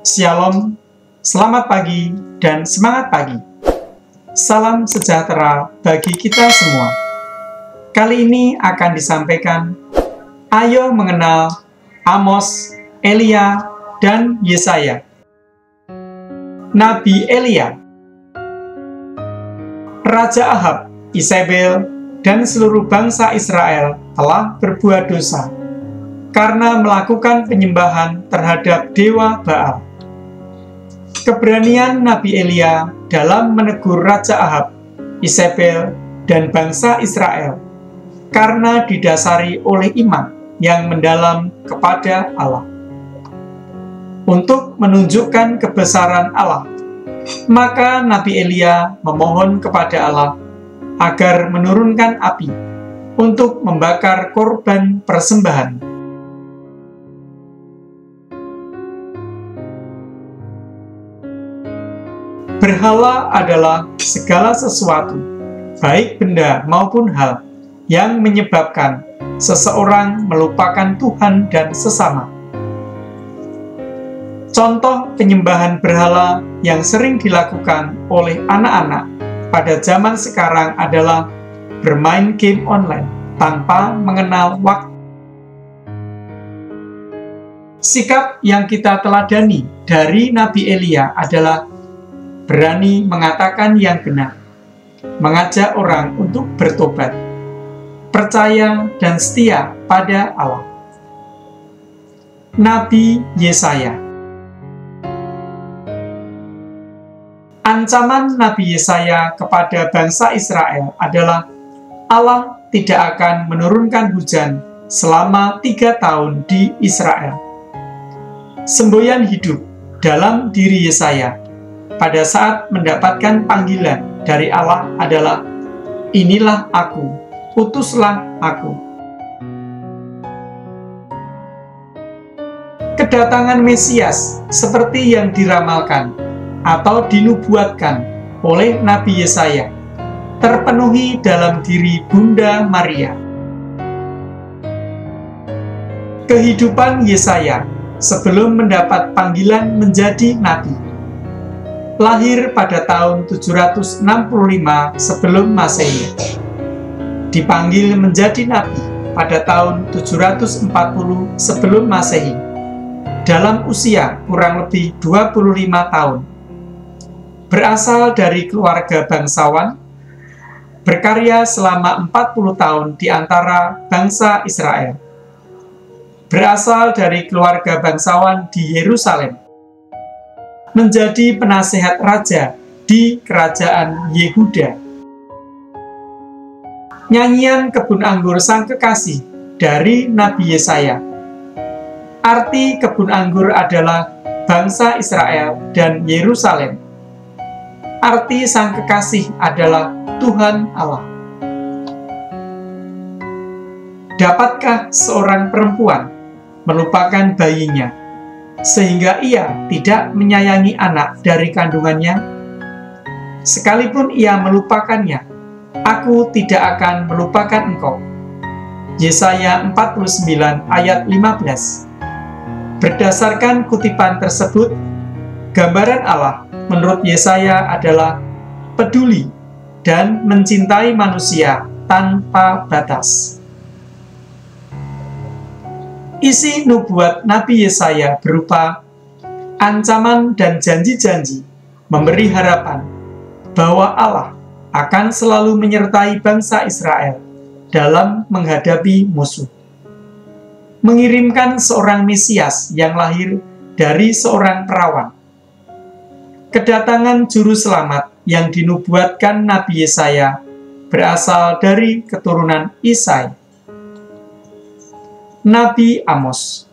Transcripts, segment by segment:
Shalom, selamat pagi, dan semangat pagi. Salam sejahtera bagi kita semua. Kali ini akan disampaikan, ayo mengenal Amos, Elia, dan Yesaya. Nabi Elia, Raja Ahab, Isabel, dan seluruh bangsa Israel telah berbuat dosa karena melakukan penyembahan terhadap dewa Baal. Keberanian Nabi Elia dalam menegur Raja Ahab, Isabel, dan bangsa Israel karena didasari oleh iman yang mendalam kepada Allah. Untuk menunjukkan kebesaran Allah, maka Nabi Elia memohon kepada Allah agar menurunkan api untuk membakar korban persembahan. Berhala adalah segala sesuatu, baik benda maupun hal, yang menyebabkan seseorang melupakan Tuhan dan sesama. Contoh penyembahan berhala yang sering dilakukan oleh anak-anak pada zaman sekarang adalah bermain game online tanpa mengenal waktu. Sikap yang kita teladani dari Nabi Elia adalah berani mengatakan yang benar, mengajak orang untuk bertobat, percaya dan setia pada Allah. Nabi Yesaya. Ancaman Nabi Yesaya kepada bangsa Israel adalah Allah tidak akan menurunkan hujan selama 3 tahun di Israel. Semboyan hidup dalam diri Yesaya pada saat mendapatkan panggilan dari Allah adalah, "Inilah aku, utuslah aku." Kedatangan Mesias seperti yang diramalkan atau dinubuatkan oleh Nabi Yesaya terpenuhi dalam diri Bunda Maria. Kehidupan Yesaya sebelum mendapat panggilan menjadi nabi. Lahir pada tahun 765 sebelum Masehi. Dipanggil menjadi nabi pada tahun 740 sebelum Masehi. Dalam usia kurang lebih 25 tahun. Berasal dari keluarga bangsawan, berkarya selama 40 tahun di antara bangsa Israel. Berasal dari keluarga bangsawan di Yerusalem. Menjadi penasehat raja di kerajaan Yehuda. Nyanyian Kebun Anggur Sang Kekasih dari Nabi Yesaya. Arti kebun anggur adalah bangsa Israel dan Yerusalem. Arti Sang Kekasih adalah Tuhan Allah. Dapatkah seorang perempuan melupakan bayinya sehingga ia tidak menyayangi anak dari kandungannya? Sekalipun ia melupakannya, aku tidak akan melupakan engkau. Yesaya 49 ayat 15. Berdasarkan kutipan tersebut, gambaran Allah menurut Yesaya adalah peduli dan mencintai manusia tanpa batas. Isi nubuat Nabi Yesaya berupa ancaman dan janji-janji memberi harapan bahwa Allah akan selalu menyertai bangsa Israel dalam menghadapi musuh. Mengirimkan seorang Mesias yang lahir dari seorang perawan. Kedatangan juru selamat yang dinubuatkan Nabi Yesaya berasal dari keturunan Isai. Nabi Amos.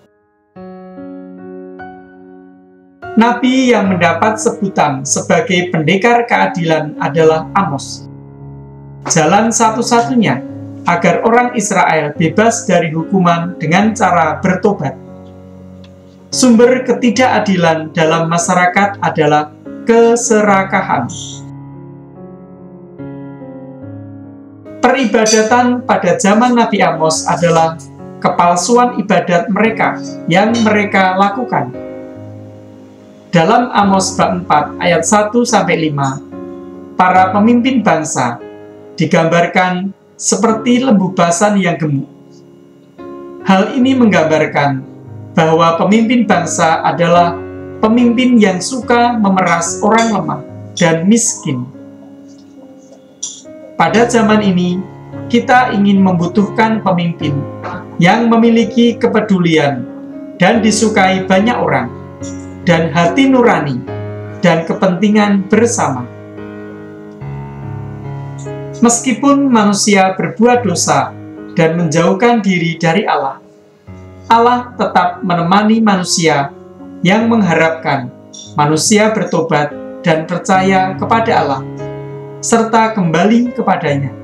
Nabi yang mendapat sebutan sebagai pendekar keadilan adalah Amos. Jalan satu-satunya agar orang Israel bebas dari hukuman dengan cara bertobat. Sumber ketidakadilan dalam masyarakat adalah keserakahan. Peribadatan pada zaman Nabi Amos adalah kepalsuan ibadat mereka yang mereka lakukan. Dalam Amos bab 4 ayat 1-5, para pemimpin bangsa digambarkan seperti lembu basan yang gemuk. Hal ini menggambarkan bahwa pemimpin bangsa adalah pemimpin yang suka memeras orang lemah dan miskin. Pada zaman ini, kita ingin membutuhkan pemimpin yang memiliki kepedulian dan disukai banyak orang, dan hati nurani dan kepentingan bersama. Meskipun manusia berbuat dosa dan menjauhkan diri dari Allah, Allah tetap menemani manusia yang mengharapkan manusia bertobat dan percaya kepada Allah, serta kembali kepadanya.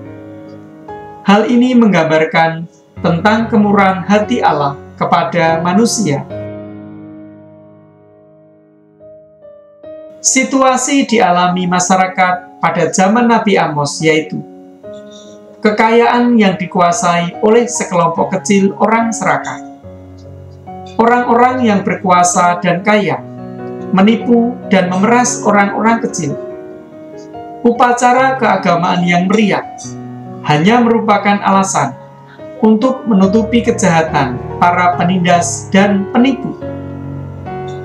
Hal ini menggambarkan tentang kemurahan hati Allah kepada manusia. Situasi dialami masyarakat pada zaman Nabi Amos yaitu kekayaan yang dikuasai oleh sekelompok kecil orang serakah. Orang-orang yang berkuasa dan kaya menipu dan memeras orang-orang kecil. Upacara keagamaan yang meriah hanya merupakan alasan untuk menutupi kejahatan para penindas dan penipu.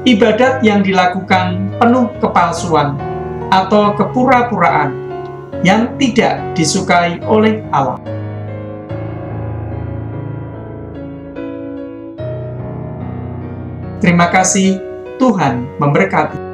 Ibadat yang dilakukan penuh kepalsuan atau kepura-puraan yang tidak disukai oleh Allah. Terima kasih, Tuhan memberkati.